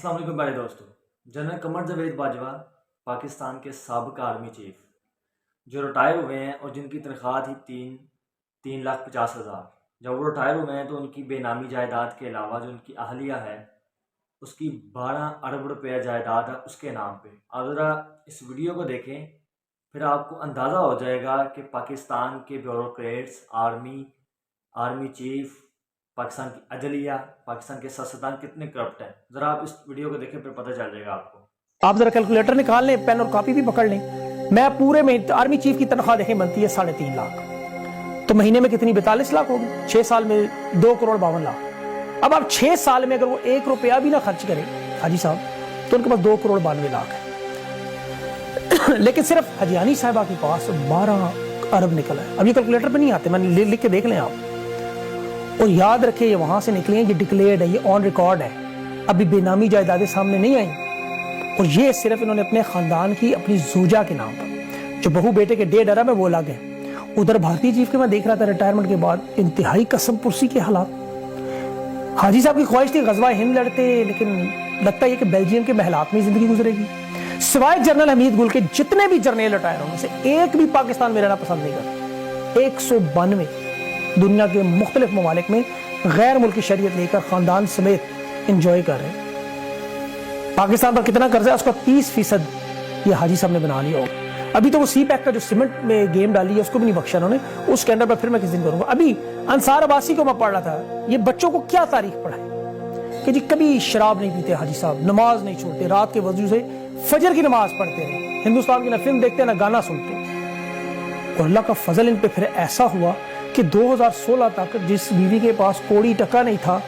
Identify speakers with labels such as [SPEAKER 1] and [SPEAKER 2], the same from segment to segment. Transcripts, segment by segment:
[SPEAKER 1] अस्सलाम वालेकुम मेरे दोस्तों। जनरल कमर जावेद बाजवा पाकिस्तान के साबिक आर्मी चीफ जो रिटायर हुए हैं और जिनकी तनख्वाह थी 3,50,000। जब वो रिटायर हुए हैं तो उनकी बेनामी जायदाद के अलावा जो उनकी अहलिया है उसकी 12 अरब रुपया जायदाद है उसके नाम पे। आप ज़रा इस वीडियो को देखें, फिर आपको अंदाज़ा हो जाएगा कि पाकिस्तान के ब्यूरोक्रेट्स, आर्मी चीफ, पाकिस्तान की अदलिया, पाकिस्तान के सियासतदान कितने करप्ट हैं। ज़रा आप इस वीडियो को देखें, फिर पता चल जाएगा आपको।
[SPEAKER 2] आप जरा कैलकुलेटर निकाल लें, पेन और कॉपी भी पकड़ लें। मैं पूरे में आर्मी चीफ की तनख्वाह देखें बनती है 3.5 लाख, तो महीने में कितनी 42 लाख होगी। 6 साल में 2,52,00,000। अब आप 6 साल में अगर वो 1 रुपया भी ना खर्च करें हाजी साहब, तो उनके पास 2,92,00,000 है। लेकिन सिर्फ हजियानी साहिबा के पास 12 अरब निकला है। अब ये कैलकुलेटर पे नहीं आते, मैंने लिख के देख लें आप, और याद रखें ये वहां से निकले हैं, ये डिक्लेयर्ड है, ये ऑन रिकॉर्ड है। अभी बेनामी जायदादें सामने नहीं आई, और ये सिर्फ इन्होंने अपने खानदान की, अपनी जोजा के नाम पर। जो बहू बेटे के 1.5 अरब है वो अलग है। उधर भारतीय चीफ के मैं देख रहा था रिटायरमेंट के बाद इंतहाई कसम पुरसी के हालात। हाजी साहब की ख्वाहिश थी गजवा हिंद लड़ते, लेकिन लगता है कि बेल्जियम के महलात में जिंदगी गुजरेगी। सिवाय जनरल हमीद गुल के जितने भी जर्नल रिटायर होने से एक भी पाकिस्तान में रहना पसंद नहीं करता। 192 दुनिया के मुख्तलिफ ममालिक में गैर मुल्की शरीयत लेकर खानदान समेत इंजॉय कर रहे हैं। पाकिस्तान पर कितना कर्जा है उसका 30% ये हाजी साहब ने बना लिया होगा। अभी तो वो सी पैक का जो सीमेंट में गेम डाली है उसको भी नहीं बख्शा उन्होंने, उस स्कैंडल पर फिर मैं किस दिन करूंगा। अभी अंसार अब्बासी को मैं पढ़ रहा था, ये बच्चों को क्या तारीख पढ़ाए कि जी कभी शराब नहीं पीते हाजी साहब, नमाज नहीं छोड़ते, रात के वजू से फजर की नमाज पढ़ते रहे, हिंदुस्तान की ना फिल्म देखते ना गाना सुनते। और अल्लाह का फजल इन पे फिर ऐसा हुआ कि 2016 तक जिस बीवी के पास कोड़ी टका नहीं था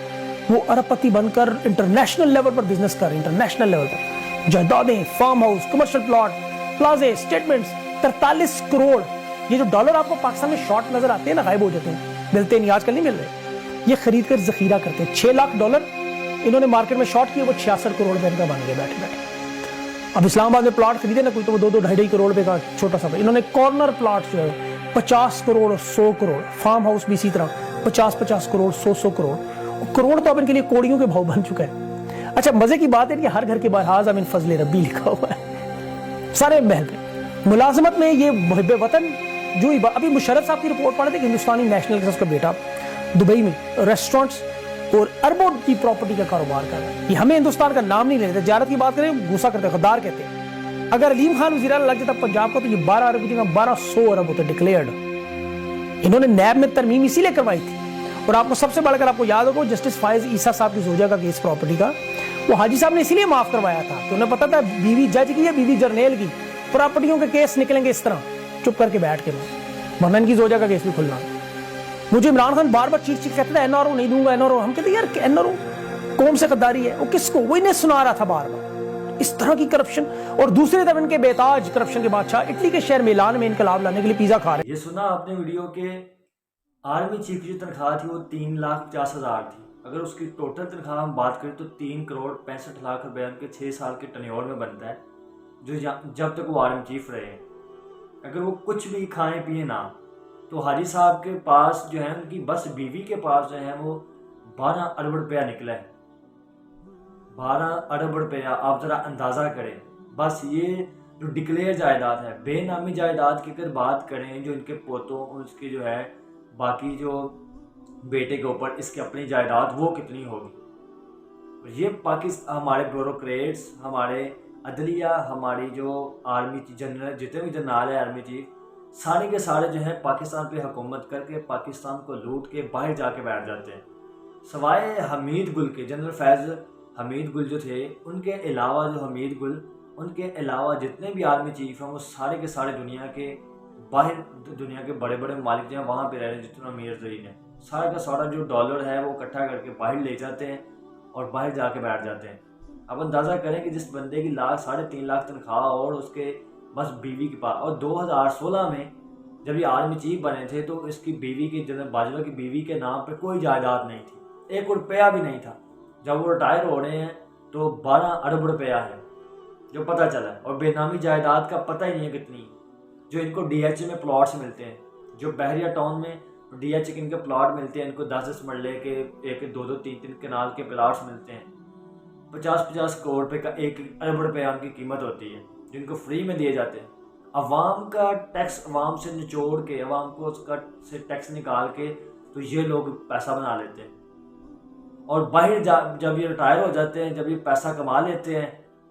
[SPEAKER 2] वो अरबपति बनकर इंटरनेशनल लेवल पर बिजनेस कर रही। इंटरनेशनल लेवल पर जायदादें, फार्म हाउस, कमर्शियल प्लॉट, प्लाजे, स्टेटमेंट्स, 43 करोड़। ये जो डॉलर आपको पाकिस्तान में शॉर्ट नजर आते हैं ना, गायब हो जाते हैं, मिलते नहीं, आजकल नहीं मिल रहे, ये खरीद कर जखीरा करते हैं। 6 लाख डॉलर इन्होंने मार्केट में शॉर्ट किए, वो 66 करोड़ रुपए का बन गए बैठे बैठे। अब इस्लामाबाद में प्लॉट खरीदे ना कोई, तो वो 2-2, 2.5 करोड़ रुपए का छोटा सा, इन्होंने कॉर्नर प्लॉट जो है 50 करोड़ और 100 करोड़, फार्म हाउस भी इसी तरह 50-50 करोड़, 100-100 करोड़। करोड़ तो अब इनके लिए कोड़ियों के भाव बन चुका है। अच्छा, मजे की बात है कि हर घर के बाहर हाज़ा मिन फजल रब्बी लिखा हुआ है सारे महल पे। मुलाजमत में ये मुहिब्बे वतन जो अभी मुशर्रफ साहब की रिपोर्ट पढ़े थे कि हिंदुस्तानी नेशनल का बेटा दुबई में रेस्टोरेंट्स और अरबों की प्रॉपर्टी का कारोबार कर रहा है। ये हमें हिंदुस्तान का नाम नहीं लेते, तिजारत की बात करें गुस्सा करते, गद्दार कहते हैं। अगर अलीम खान वज़ीर लग जाता पंजाब को तो ये 12 अरब की जगह 1200 अरब होते डिक्लेयर्ड। इन्होंने नैब में तरमीम इसीलिए करवाई थी। और आपको सबसे बढ़कर आपको याद होगा जस्टिस फायज ईसा साहब की जोजा का केस प्रॉपर्टी का, वो हाजी साहब ने इसीलिए माफ करवाया था कि उन्हें पता था बीवी जज की या बीवी जर्नेल की प्रॉपर्टियों के केस निकलेंगे इस तरह चुप करके बैठ के, वरना इनकी जोजा का केस भी खुलना। मुझे इमरान खान बार बार चीख कहते थे एनआरओ नहीं दूंगा, एनआरओ। हम कहते यार एनआरओ कौन से गद्दारी है, वो किसको, वो इन्हें सुना रहा था बार बार इस तरह की करप्शन। और दूसरी तरफ इनके बेताज करप्शन के बादशाह इटली के शहर मिलान में इनकलाब लाने के लिए पिज्जा खा रहे।
[SPEAKER 1] ये सुना आपने वीडियो के आर्मी चीफ की जो तनख्वाह थी वो 3,50,000 थी। अगर उसकी टोटल तनख्वाह हम बात करें तो 3,65,00,000 रुपए उनके 6 साल के टन्योर में बनता है, जो जब तक वो आर्मी चीफ रहे। अगर वो कुछ भी खाएं पिए ना, तो हाजी साहब के पास जो है उनकी बस बीवी के पास जो है वो 12 अरब रुपया निकला है। 12 अरब रुपया, आप ज़रा अंदाज़ा करें। बस ये जो डिक्लेयर जायदाद है, बेनामी जायदाद की अगर बात करें, जो इनके पोतों उसकी जो है बाकी जो बेटे के ऊपर इसकी अपनी जायदाद, वो कितनी होगी। ये पाकिस्तान, हमारे ब्यूरोक्रेट्स, हमारे अदलिया, हमारी जो आर्मी जनरल, जितने भी जनरल है आर्मी चीफ, सारे के सारे जो हैं पाकिस्तान पे हुकूमत करके पाकिस्तान को लूट के बाहर जाके बैठ जाते हैं। सवाए हमीद गुल के, जनरल फैज़ हमीद गुल जो थे, उनके अलावा जो हमीद गुल, उनके अलावा जितने भी आर्मी चीफ हैं वो सारे के सारे दुनिया के बाहर, दुनिया के बड़े बड़े मालिक जो हैं वहाँ पे रह रहे हैं। जितना अमीर तरीन है, सारा का सारा जो डॉलर है वो इकट्ठा करके बाहर ले जाते हैं और बाहर जाके बैठ जाते हैं। अब अंदाज़ा करें कि जिस बंदे की 3.5 लाख तनख्वाह और उसके बस बीवी के पास, और 2016 में जब ये आर्मी चीफ बने थे तो इसकी बीवी की, जनरल बाजवा की बीवी के नाम पे कोई जायदाद नहीं थी, 1 रुपया भी नहीं था। जब वो रिटायर हो रहे हैं तो 12 अरब रुपया है जो पता चला है, और बेनामी जायदाद का पता ही नहीं है कितनी, जो इनको DH में प्लॉट्स मिलते हैं। जो बहरिया टाउन में DH के इनके प्लॉट मिलते हैं, इनको 10-10 मरले के, 1-2-3-3 कनाल के प्लॉट्स मिलते हैं। 50-50 کروڑ روپے کا 1 ارب روپے ان کی قیمت ہوتی ہے، جن کو فری میں دیے جاتے ہیں۔ عوام کا ٹیکس عوام سے نچوڑ کے، عوام کو اس کا سے ٹیکس نکال کے تو یہ لوگ پیسہ بنا لیتے ہیں، اور باہر جب یہ ریٹائر ہو جاتے ہیں، جب یہ پیسہ کما لیتے ہیں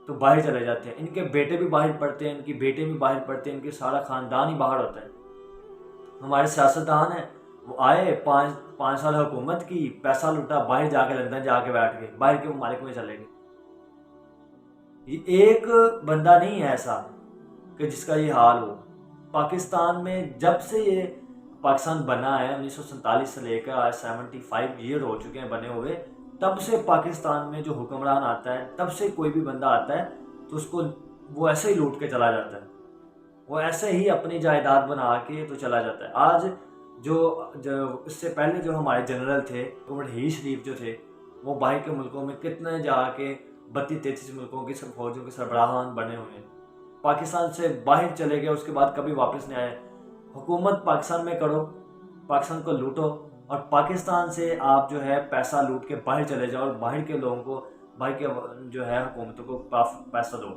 [SPEAKER 1] تو باہر چلے جاتے ہیں۔ ان کے بیٹے بھی باہر پڑھتے ہیں، ان کی بیٹے بھی باہر پڑھتے ہیں، ان کے سارا خاندان ہی باہر ہوتا ہے۔ ہمارے سیاستدان ہیں، وہ آئے 5 سال حکومت کی، پیسہ لوٹا، باہر جا کے لندن جا کے بیٹھ گئے، باہر کے ممالک میں چلے گئے۔ یہ ایک بندہ نہیں ہے ایسا کہ جس کا یہ حال ہو۔ پاکستان میں جب سے یہ پاکستان بنا ہے 1947 سے لے کر آج 75 ایئر ہو چکے ہیں بنے ہوئے، تب سے پاکستان میں جو حکمران آتا ہے، تب سے کوئی بھی بندہ آتا ہے تو اس کو وہ ایسے ہی لوٹ کے چلا جاتا ہے، وہ ایسے ہی اپنی جائیداد بنا کے تو چلا جاتا ہے۔ آج جو اس سے پہلے جو ہمارے جنرل تھے، عمر ہی شریف جو تھے، وہ باہر کے ملکوں میں کتنے جا کے 32-33 ملکوں کی سب فوجوں کے سربراہان بنے ہوئے ہیں، پاکستان سے باہر چلے گئے، اس کے بعد کبھی واپس نہیں آئے۔ حکومت پاکستان میں کرو، پاکستان کو لوٹو، اور پاکستان سے آپ جو ہے پیسہ لوٹ کے باہر چلے جاؤ، اور باہر کے لوگوں کو، باہر کے جو ہے حکومتوں کو پیسہ دو،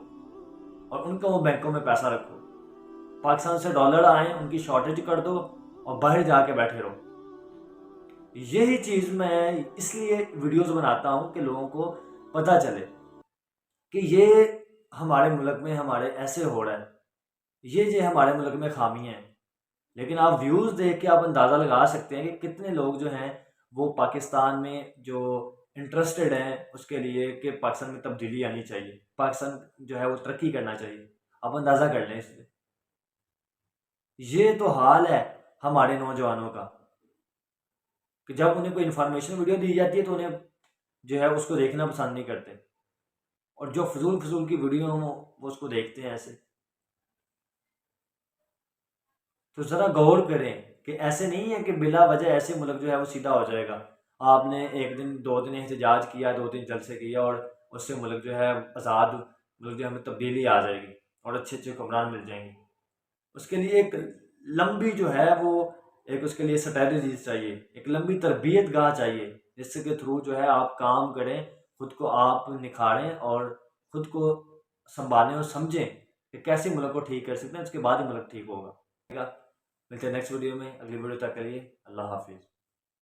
[SPEAKER 1] اور ان کو وہ بینکوں میں پیسہ رکھو۔ پاکستان سے ڈالر آئیں، ان کی شارٹیج کر دو، اور باہر جا کے بیٹھے رہو۔ یہی چیز میں اس لیے ویڈیوز بناتا ہوں کہ لوگوں کو پتہ چلے کہ یہ ہمارے ملک میں ہمارے ایسے ہو رہا ہے، یہ ہمارے ملک میں خامیاں ہیں۔ لیکن آپ ویوز دیکھ کے آپ اندازہ لگا سکتے ہیں کہ کتنے لوگ جو ہیں وہ پاکستان میں جو انٹرسٹڈ ہیں اس کے لیے کہ پاکستان میں تبدیلی آنی چاہیے، پاکستان جو ہے وہ ترقی کرنا چاہیے۔ آپ اندازہ کر لیں اس سے۔ یہ تو حال ہے ہمارے نوجوانوں کا کہ جب انہیں کوئی انفارمیشن ویڈیو دی جاتی ہے تو انہیں جو ہے اس کو دیکھنا پسند نہیں کرتے، اور جو فضول کی ویڈیو ہوں وہ اس کو دیکھتے ہیں ایسے۔ تو ذرا غور کریں کہ ایسے نہیں ہے کہ بلا وجہ ایسے ملک جو ہے وہ سیدھا ہو جائے گا۔ آپ نے 1 دن 2 دن احتجاج کیا، 2 دن جلسے کیا، اور اس سے ملک جو ہے آزاد ملک جو ہمیں تبدیلی آ جائے گی اور اچھے حکمران مل جائیں گے۔ اس کے لیے ایک لمبی جو ہے وہ ایک اس کے لیے اسٹریٹجیز چاہیے، ایک لمبی تربیت گاہ چاہیے، جس کے تھرو جو ہے آپ کام کریں، خود کو آپ نکھاریں اور خود کو سنبھالیں اور سمجھیں کہ کیسے ملک کو ٹھیک کر سکتے ہیں، اس کے بعد ہی ملک ٹھیک ہوگا۔ ملتے ہیں نیکسٹ ویڈیو میں، اگلی ویڈیو تک کے لیے اللہ حافظ۔